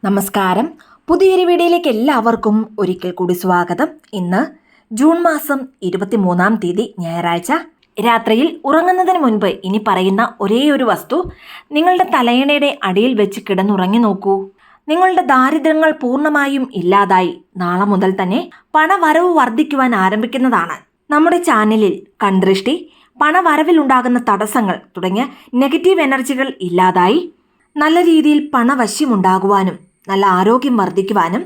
നമസ്കാരം. പുതിയൊരു വീഡിയോയിലേക്ക് എല്ലാവർക്കും ഒരിക്കൽ കൂടി സ്വാഗതം. ഇന്ന് ജൂൺ മാസം 23-ാം തീയതി ഞായറാഴ്ച. രാത്രിയിൽ ഉറങ്ങുന്നതിന് മുൻപ് ഇനി പറയുന്ന ഒരേ ഒരു വസ്തു നിങ്ങളുടെ തലയണയുടെ അടിയിൽ വെച്ച് കിടന്നുറങ്ങി നോക്കൂ. നിങ്ങളുടെ ദാരിദ്ര്യങ്ങൾ പൂർണ്ണമായും ഇല്ലാതായി നാളെ മുതൽ തന്നെ പണവരവ് വർദ്ധിക്കുവാൻ ആരംഭിക്കുന്നതാണ്. നമ്മുടെ ചാനലിൽ കൺദൃഷ്ടി, പണവരവിലുണ്ടാകുന്ന തടസ്സങ്ങൾ തുടങ്ങിയ നെഗറ്റീവ് എനർജികൾ ഇല്ലാതായി നല്ല രീതിയിൽ പണവശ്യമുണ്ടാകുവാനും നല്ല ആരോഗ്യം വർദ്ധിക്കുവാനും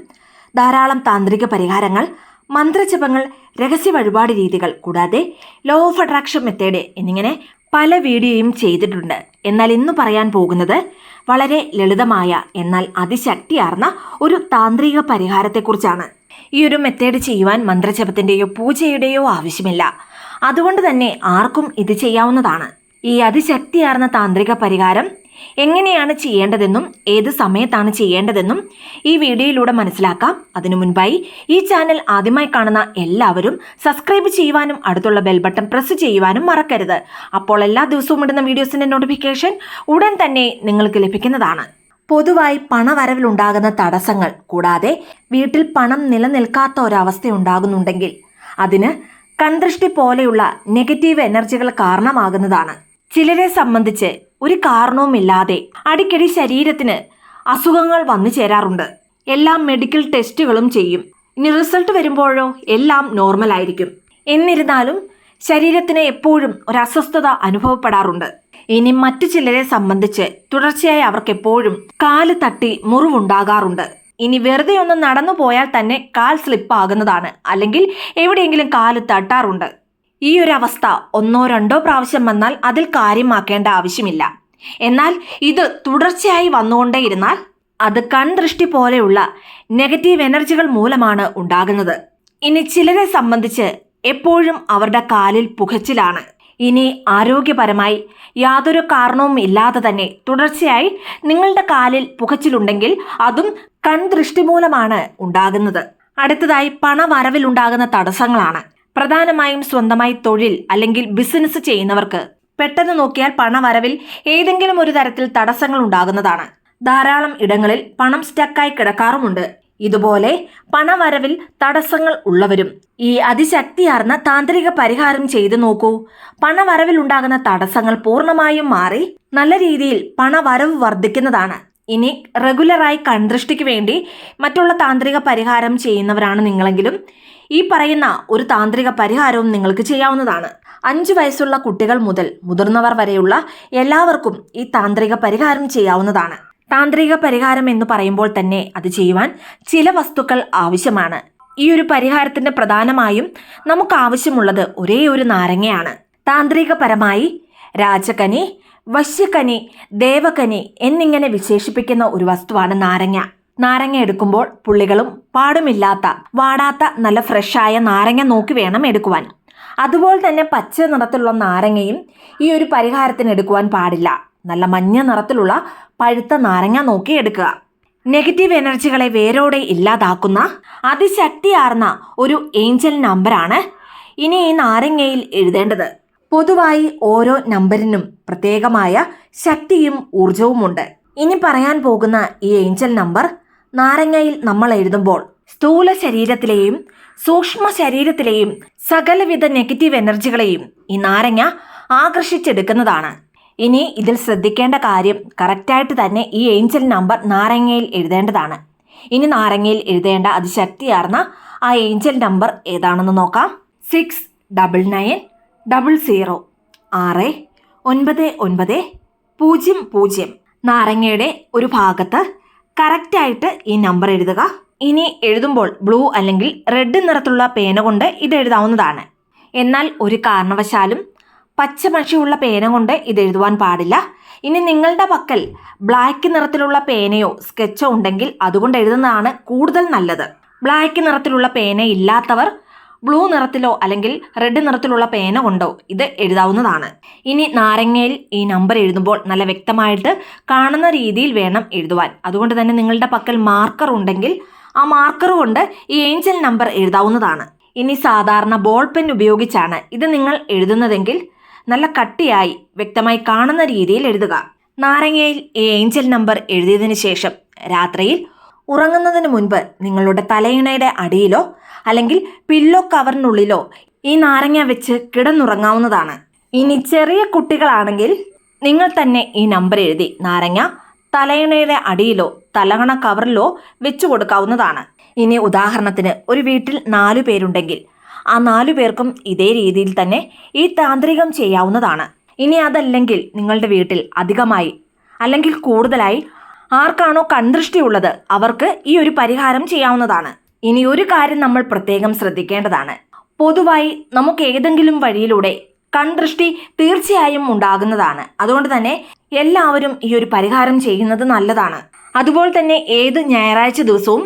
ധാരാളം താന്ത്രിക പരിഹാരങ്ങൾ, മന്ത്രജപങ്ങൾ, രഹസ്യ വഴിപാട് രീതികൾ കൂടാതെ ലോ ഓഫ് അട്രാക്ഷൻ മെത്തേഡ് എന്നിങ്ങനെ പല വീഡിയോയും ചെയ്തിട്ടുണ്ട്. എന്നാൽ ഇന്ന് പറയാൻ പോകുന്നത് വളരെ ലളിതമായ എന്നാൽ അതിശക്തിയാർന്ന ഒരു താന്ത്രിക പരിഹാരത്തെക്കുറിച്ചാണ്. ഈ ഒരു മെത്തേഡ് ചെയ്യുവാൻ മന്ത്രജപത്തിൻ്റെയോ പൂജയുടെയോ ആവശ്യമില്ല. അതുകൊണ്ട് തന്നെ ആർക്കും ഇത് ചെയ്യാവുന്നതാണ്. ഈ അതിശക്തിയാർന്ന താന്ത്രിക പരിഹാരം എങ്ങനെയാണ് ചെയ്യേണ്ടതെന്നും ഏത് സമയത്താണ് ചെയ്യേണ്ടതെന്നും ഈ വീഡിയോയിലൂടെ മനസ്സിലാക്കാം. അതിനു മുൻപായി ഈ ചാനൽ ആദ്യമായി കാണുന്ന എല്ലാവരും സബ്സ്ക്രൈബ് ചെയ്യുവാനും അടുത്തുള്ള ബെൽ ബട്ടൺ പ്രസ് ചെയ്യുവാനും മറക്കരുത്. അപ്പോൾ എല്ലാ ദിവസവും ഇടുന്ന വീഡിയോസിന്റെ നോട്ടിഫിക്കേഷൻ ഉടൻ തന്നെ നിങ്ങൾക്ക് ലഭിക്കുന്നതാണ്. പൊതുവായി പണവരവിലുണ്ടാകുന്ന തടസ്സങ്ങൾ കൂടാതെ വീട്ടിൽ പണം നിലനിൽക്കാത്ത ഒരവസ്ഥ ഉണ്ടാകുന്നുണ്ടെങ്കിൽ അതിന് കൺദൃഷ്ടി പോലെയുള്ള നെഗറ്റീവ് എനർജികൾ കാരണമാകുന്നതാണ്. ചിലരെ സംബന്ധിച്ച് ഒരു കാരണവുമില്ലാതെ അടിക്കടി ശരീരത്തിന് അസുഖങ്ങൾ വന്നു ചേരാറുണ്ട്. എല്ലാ മെഡിക്കൽ ടെസ്റ്റുകളും ചെയ്യും. ഇനി റിസൾട്ട് വരുമ്പോഴോ എല്ലാം നോർമൽ ആയിരിക്കും. എന്നിരുന്നാലും ശരീരത്തിന് എപ്പോഴും ഒരു അസ്വസ്ഥത അനുഭവപ്പെടാറുണ്ട്. ഇനി മറ്റു ചിലരെ സംബന്ധിച്ച് തുടർച്ചയായി അവർക്ക് എപ്പോഴും കാല് തട്ടി മുറിവുണ്ടാകാറുണ്ട്. ഇനി വെറുതെ ഒന്ന് നടന്നു പോയാൽ തന്നെ കാൽ സ്ലിപ്പ് ആകുന്നതാണ്, അല്ലെങ്കിൽ എവിടെയെങ്കിലും കാല് തട്ടാറുണ്ട്. ഈ ഒരു അവസ്ഥ ഒന്നോ രണ്ടോ പ്രാവശ്യം വന്നാൽ അതിൽ കാര്യമാക്കേണ്ട ആവശ്യമില്ല. എന്നാൽ ഇത് തുടർച്ചയായി വന്നുകൊണ്ടേയിരുന്നാൽ അത് കൺദൃഷ്ടി പോലെയുള്ള നെഗറ്റീവ് എനർജികൾ മൂലമാണ് ഉണ്ടാകുന്നത്. ഇനി ചിലരെ സംബന്ധിച്ച് എപ്പോഴും അവരുടെ കാലിൽ പുകച്ചിലാണ്. ഇനി ആരോഗ്യപരമായി യാതൊരു കാരണവും ഇല്ലാതെ തന്നെ തുടർച്ചയായി നിങ്ങളുടെ കാലിൽ പുകച്ചിലുണ്ടെങ്കിൽ അതും കൺദൃഷ്ടി മൂലമാണ് ഉണ്ടാകുന്നത്. അടുത്തതായി പണവരവിലുണ്ടാകുന്ന തടസ്സങ്ങളാണ്. പ്രധാനമായും സ്വന്തമായി തൊഴിൽ അല്ലെങ്കിൽ ബിസിനസ് ചെയ്യുന്നവർക്ക് പെട്ടെന്ന് നോക്കിയാൽ പണവരവിൽ ഏതെങ്കിലും ഒരു തരത്തിൽ തടസ്സങ്ങൾ ഉണ്ടാകുന്നതാണ്. ധാരാളം ഇടങ്ങളിൽ പണം സ്റ്റക്കായി കിടക്കാറുമുണ്ട്. ഇതുപോലെ പണവരവിൽ തടസ്സങ്ങൾ ഉള്ളവരും ഈ അതിശക്തിയാർന്ന താന്ത്രിക പരിഹാരം ചെയ്തു നോക്കൂ. പണവരവിൽ ഉണ്ടാകുന്ന തടസ്സങ്ങൾ പൂർണ്ണമായും മാറി നല്ല രീതിയിൽ പണവരവ് വർദ്ധിക്കുന്നതാണ്. ഇനി റെഗുലറായി കൺദൃഷ്ടിക്ക് വേണ്ടി മറ്റുള്ള താന്ത്രിക പരിഹാരം ചെയ്യുന്നവരാണ് നിങ്ങളെങ്കിലും ഈ പറയുന്ന ഒരു താന്ത്രിക പരിഹാരവും നിങ്ങൾക്ക് ചെയ്യാവുന്നതാണ്. 5 വയസ്സുള്ള കുട്ടികൾ മുതൽ മുതിർന്നവർ വരെയുള്ള എല്ലാവർക്കും ഈ താന്ത്രിക പരിഹാരം ചെയ്യാവുന്നതാണ്. താന്ത്രിക പരിഹാരം എന്ന് പറയുമ്പോൾ തന്നെ അത് ചെയ്യുവാൻ ചില വസ്തുക്കൾ ആവശ്യമാണ്. ഈ ഒരു പരിഹാരത്തിന്റെ പ്രധാനമായും നമുക്ക് ആവശ്യമുള്ളത് ഒരേ ഒരു നാരങ്ങയാണ്. താന്ത്രികപരമായി രാജകനി, വശ്യകനി, ദേവകനി എന്നിങ്ങനെ വിശേഷിപ്പിക്കുന്ന ഒരു വസ്തുവാണ് നാരങ്ങ. നാരങ്ങ എടുക്കുമ്പോൾ പുള്ളികളും പാടുമില്ലാത്ത വാടാത്ത നല്ല ഫ്രഷായ നാരങ്ങ നോക്കി വേണം എടുക്കുവാൻ. അതുപോലെ തന്നെ പച്ച നിറത്തിലുള്ള നാരങ്ങയും ഈ ഒരു പരിഹാരത്തിന് എടുക്കുവാൻ പാടില്ല. നല്ല മഞ്ഞ നിറത്തിലുള്ള പഴുത്ത നാരങ്ങ നോക്കി എടുക്കുക. നെഗറ്റീവ് എനർജികളെ വേരോടെ ഇല്ലാതാക്കുന്ന അതിശക്തിയാർന്ന ഒരു ഏഞ്ചൽ നമ്പറാണ് ഇനി ഈ നാരങ്ങയിൽ എഴുതേണ്ടത്. പൊതുവായി ഓരോ നമ്പറിനും പ്രത്യേകമായ ശക്തിയും ഊർജവുമുണ്ട്. ഇനി പറയാൻ പോകുന്ന ഈ ഏഞ്ചൽ നമ്പർ നാരങ്ങയിൽ നമ്മൾ എഴുതുമ്പോൾ സ്ഥൂല ശരീരത്തിലെയും സൂക്ഷ്മ ശരീരത്തിലെയും സകലവിധ നെഗറ്റീവ് എനർജികളെയും ഈ നാരങ്ങ ആകർഷിച്ചെടുക്കുന്നതാണ്. ഇനി ഇതിൽ ശ്രദ്ധിക്കേണ്ട കാര്യം കറക്റ്റായിട്ട് തന്നെ ഈ ഏഞ്ചൽ നമ്പർ നാരങ്ങയിൽ എഴുതേണ്ടതാണ്. ഇനി നാരങ്ങയിൽ എഴുതേണ്ട അതിശക്തിയാർന്ന ആ ഏഞ്ചൽ നമ്പർ ഏതാണെന്ന് നോക്കാം. 699000 69900. നാരങ്ങയുടെ ഒരു ഭാഗത്ത് കറക്റ്റായിട്ട് ഈ നമ്പർ എഴുതുക. ഇനി എഴുതുമ്പോൾ ബ്ലൂ അല്ലെങ്കിൽ റെഡ് നിറത്തിലുള്ള പേന കൊണ്ട് ഇത് എഴുതാവുന്നതാണ്. എന്നാൽ ഒരു കാരണവശാലും പച്ചമഷിയുള്ള പേന കൊണ്ട് ഇത് എഴുതുവാൻ പാടില്ല. ഇനി നിങ്ങളുടെ പക്കൽ ബ്ലാക്ക് നിറത്തിലുള്ള പേനയോ സ്കെച്ചോ ഉണ്ടെങ്കിൽ അതുകൊണ്ട് എഴുതുന്നതാണ് കൂടുതൽ നല്ലത്. ബ്ലാക്ക് നിറത്തിലുള്ള പേന ഇല്ലാത്തവർ ബ്ലൂ നിറത്തിലോ അല്ലെങ്കിൽ റെഡ് നിറത്തിലുള്ള പേന കൊണ്ടോ ഇത് എഴുതാവുന്നതാണ്. ഇനി നാരങ്ങയിൽ ഈ നമ്പർ എഴുതുമ്പോൾ നല്ല വ്യക്തമായിട്ട് കാണുന്ന രീതിയിൽ വേണം എഴുതുവാൻ. അതുകൊണ്ട് തന്നെ നിങ്ങളുടെ പക്കൽ മാർക്കർ ഉണ്ടെങ്കിൽ ആ മാർക്കർ കൊണ്ട് ഈ ഏഞ്ചൽ നമ്പർ എഴുതാവുന്നതാണ്. ഇനി സാധാരണ ബോൾ പെൻ ഉപയോഗിച്ചാണ് ഇത് നിങ്ങൾ എഴുതുന്നതെങ്കിൽ നല്ല കട്ടിയായി വ്യക്തമായി കാണുന്ന രീതിയിൽ എഴുതുക. നാരങ്ങയിൽ ഈ ഏഞ്ചൽ നമ്പർ എഴുതിയതിനു ശേഷം രാത്രിയിൽ ഉറങ്ങുന്നതിന് മുൻപ് നിങ്ങളുടെ തലയിണയുടെ അടിയിലോ അല്ലെങ്കിൽ പില്ലോ കവറിനുള്ളിലോ ഈ നാരങ്ങ വെച്ച് കിടന്നുറങ്ങാവുന്നതാണ്. ഇനി ചെറിയ കുട്ടികളാണെങ്കിൽ നിങ്ങൾ തന്നെ ഈ നമ്പർ എഴുതി നാരങ്ങ തലയിണയുടെ അടിയിലോ തലകണ കവറിലോ വെച്ചു കൊടുക്കാവുന്നതാണ്. ഇനി ഉദാഹരണത്തിന് ഒരു വീട്ടിൽ 4 പേരുണ്ടെങ്കിൽ ആ 4 പേർക്കും ഇതേ രീതിയിൽ തന്നെ ഈ താന്ത്രികം ചെയ്യാവുന്നതാണ്. ഇനി അതല്ലെങ്കിൽ നിങ്ങളുടെ വീട്ടിൽ അധികമായി അല്ലെങ്കിൽ കൂടുതലായി ആർക്കാണോ കൺദൃഷ്ടിയുള്ളത് അവർക്ക് ഈ ഒരു പരിഹാരം ചെയ്യാവുന്നതാണ്. ഇനി ഒരു കാര്യം നമ്മൾ പ്രത്യേകം ശ്രദ്ധിക്കേണ്ടതാണ്. പൊതുവായി നമുക്ക് ഏതെങ്കിലും വഴിയിലൂടെ കൺദൃഷ്ടി തീർച്ചയായും ഉണ്ടാകുന്നതാണ്. അതുകൊണ്ട് തന്നെ എല്ലാവരും ഈ ഒരു പരിഹാരം ചെയ്യുന്നത് നല്ലതാണ്. അതുപോലെ തന്നെ ഏത് ഞായറാഴ്ച ദിവസവും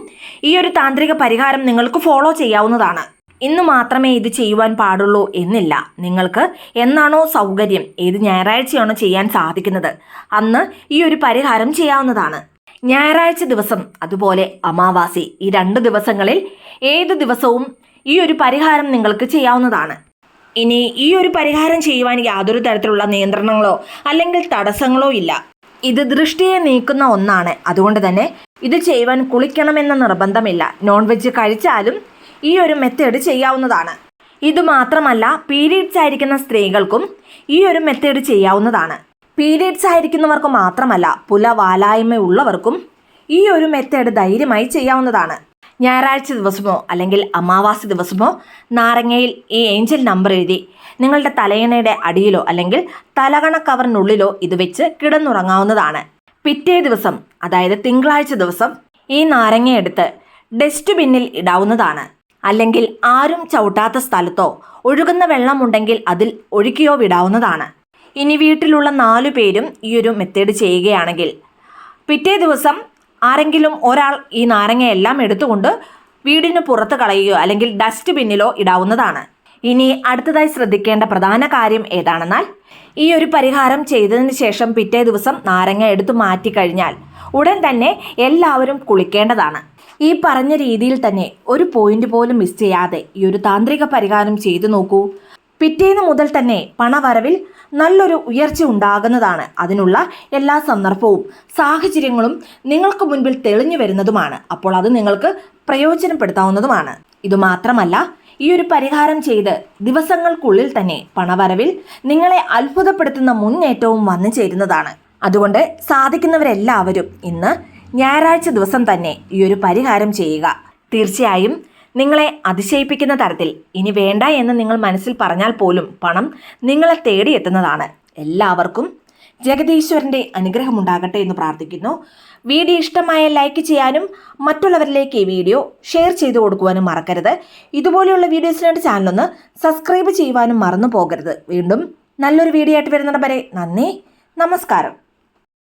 ഈ ഒരു താന്ത്രിക പരിഹാരം നിങ്ങൾക്ക് ഫോളോ ചെയ്യാവുന്നതാണ്. ഇന്ന് മാത്രമേ ഇത് ചെയ്യുവാൻ പാടുള്ളൂ എന്നില്ല. നിങ്ങൾക്ക് എന്നാണോ സൗകര്യം, ഏത് ഞായറാഴ്ചയാണോ ചെയ്യാൻ സാധിക്കുന്നത് അന്ന് ഈ ഒരു പരിഹാരം ചെയ്യാവുന്നതാണ്. ഞായറാഴ്ച ദിവസം അതുപോലെ അമാവാസി ഈ 2 ദിവസങ്ങളിൽ ഏത് ദിവസവും ഈ ഒരു പരിഹാരം നിങ്ങൾക്ക് ചെയ്യാവുന്നതാണ്. ഇനി ഈ ഒരു പരിഹാരം ചെയ്യുവാൻ യാതൊരു തരത്തിലുള്ള നിയന്ത്രണങ്ങളോ അല്ലെങ്കിൽ തടസ്സങ്ങളോ ഇല്ല. ഇത് ദൃഷ്ടിയെ നീക്കുന്ന ഒന്നാണ്. അതുകൊണ്ട് തന്നെ ഇത് ചെയ്യുവാൻ കുളിക്കണമെന്ന നിർബന്ധമില്ല. നോൺ വെജ് കഴിച്ചാലും ഈ ഒരു മെത്തേഡ് ചെയ്യാവുന്നതാണ്. ഇതുമാത്രമല്ല, പീരീഡ്സ് ആയിരിക്കുന്ന സ്ത്രീകൾക്കും ഈ ഒരു മെത്തേഡ് ചെയ്യാവുന്നതാണ്. പീരീഡ്സ് ആയിരിക്കുന്നവർക്ക് മാത്രമല്ല, പുലവാലായ്മ ഉള്ളവർക്കും ഈ ഒരു മെത്തേഡ് ധൈര്യമായി ചെയ്യാവുന്നതാണ്. ഞായറാഴ്ച ദിവസമോ അല്ലെങ്കിൽ അമാവാസി ദിവസമോ നാരങ്ങയിൽ ഈ ഏഞ്ചൽ നമ്പർ എഴുതി നിങ്ങളുടെ തലയിണയുടെ അടിയിലോ അല്ലെങ്കിൽ തലകണ കവറിനുള്ളിലോ ഇത് വെച്ച് കിടന്നുറങ്ങാവുന്നതാണ്. പിറ്റേ ദിവസം അതായത് തിങ്കളാഴ്ച ദിവസം ഈ നാരങ്ങ എടുത്ത് ഡസ്റ്റ്ബിന്നിൽ ഇടാവുന്നതാണ്. അല്ലെങ്കിൽ ആരും ചവിട്ടാത്ത സ്ഥലത്തോ ഒഴുകുന്ന വെള്ളമുണ്ടെങ്കിൽ അതിൽ ഒഴുക്കിയോ വിടാവുന്നതാണ്. ഇനി വീട്ടിലുള്ള 4 പേരും ഈ ഒരു മെത്തേഡ് ചെയ്യുകയാണെങ്കിൽ പിറ്റേ ദിവസം ആരെങ്കിലും ഒരാൾ ഈ നാരങ്ങയെല്ലാം എടുത്തുകൊണ്ട് വീടിന് പുറത്ത് കളയുകയോ അല്ലെങ്കിൽ ഡസ്റ്റ്ബിന്നിലോ ഇടാവുന്നതാണ്. ഇനി അടുത്തതായി ശ്രദ്ധിക്കേണ്ട പ്രധാന കാര്യം ഏതാണെന്നാൽ ഈ ഒരു പരിഹാരം ചെയ്തതിന് ശേഷം പിറ്റേ ദിവസം നാരങ്ങ എടുത്തു മാറ്റി കഴിഞ്ഞാൽ ഉടൻ തന്നെ എല്ലാവരും കുളിക്കേണ്ടതാണ്. ഈ പറഞ്ഞ രീതിയിൽ തന്നെ ഒരു പോയിന്റ് പോലും മിസ് ചെയ്യാതെ ഈ ഒരു താന്ത്രിക പരിഹാരം ചെയ്തു നോക്കൂ. പിറ്റേന്ന് മുതൽ തന്നെ പണവരവിൽ നല്ലൊരു ഉയർച്ച ഉണ്ടാകുന്നതാണ്. അതിനുള്ള എല്ലാ സന്ദർഭവും സാഹചര്യങ്ങളും നിങ്ങൾക്ക് മുൻപിൽ തെളിഞ്ഞു വരുന്നതുമാണ്. അപ്പോൾ അത് നിങ്ങൾക്ക് പ്രയോജനപ്പെടുത്താവുന്നതുമാണ്. ഇതുമാത്രമല്ല, ഈ ഒരു പരിഹാരം ചെയ്ത് ദിവസങ്ങൾക്കുള്ളിൽ തന്നെ പണവരവിൽ നിങ്ങളെ അത്ഭുതപ്പെടുത്തുന്ന മുന്നേറ്റവും വന്നു ചേരുന്നതാണ്. അതുകൊണ്ട് സാധിക്കുന്നവരെല്ലാവരും ഇന്ന് ഞായറാഴ്ച ദിവസം തന്നെ ഈ ഒരു പരിഹാരം ചെയ്യുക. തീർച്ചയായും നിങ്ങളെ അതിശയിപ്പിക്കുന്ന തരത്തിൽ ഇനി വേണ്ട എന്ന് നിങ്ങൾ മനസ്സിൽ പറഞ്ഞാൽ പോലും പണം നിങ്ങളെ തേടിയെത്തുന്നതാണ്. എല്ലാവർക്കും ജഗദീശ്വരൻ്റെ അനുഗ്രഹമുണ്ടാകട്ടെ എന്ന് പ്രാർത്ഥിക്കുന്നു. വീഡിയോ ഇഷ്ടമായ ലൈക്ക് ചെയ്യാനും മറ്റുള്ളവരിലേക്ക് ഈ വീഡിയോ ഷെയർ ചെയ്തു കൊടുക്കുവാനും മറക്കരുത്. ഇതുപോലെയുള്ള വീഡിയോസിനായിട്ട് ചാനലൊന്ന് സബ്സ്ക്രൈബ് ചെയ്യുവാനും മറന്നു പോകരുത്. വീണ്ടും നല്ലൊരു വീഡിയോ ആയിട്ട് വരുന്നത് വരെ നന്ദി, നമസ്കാരം.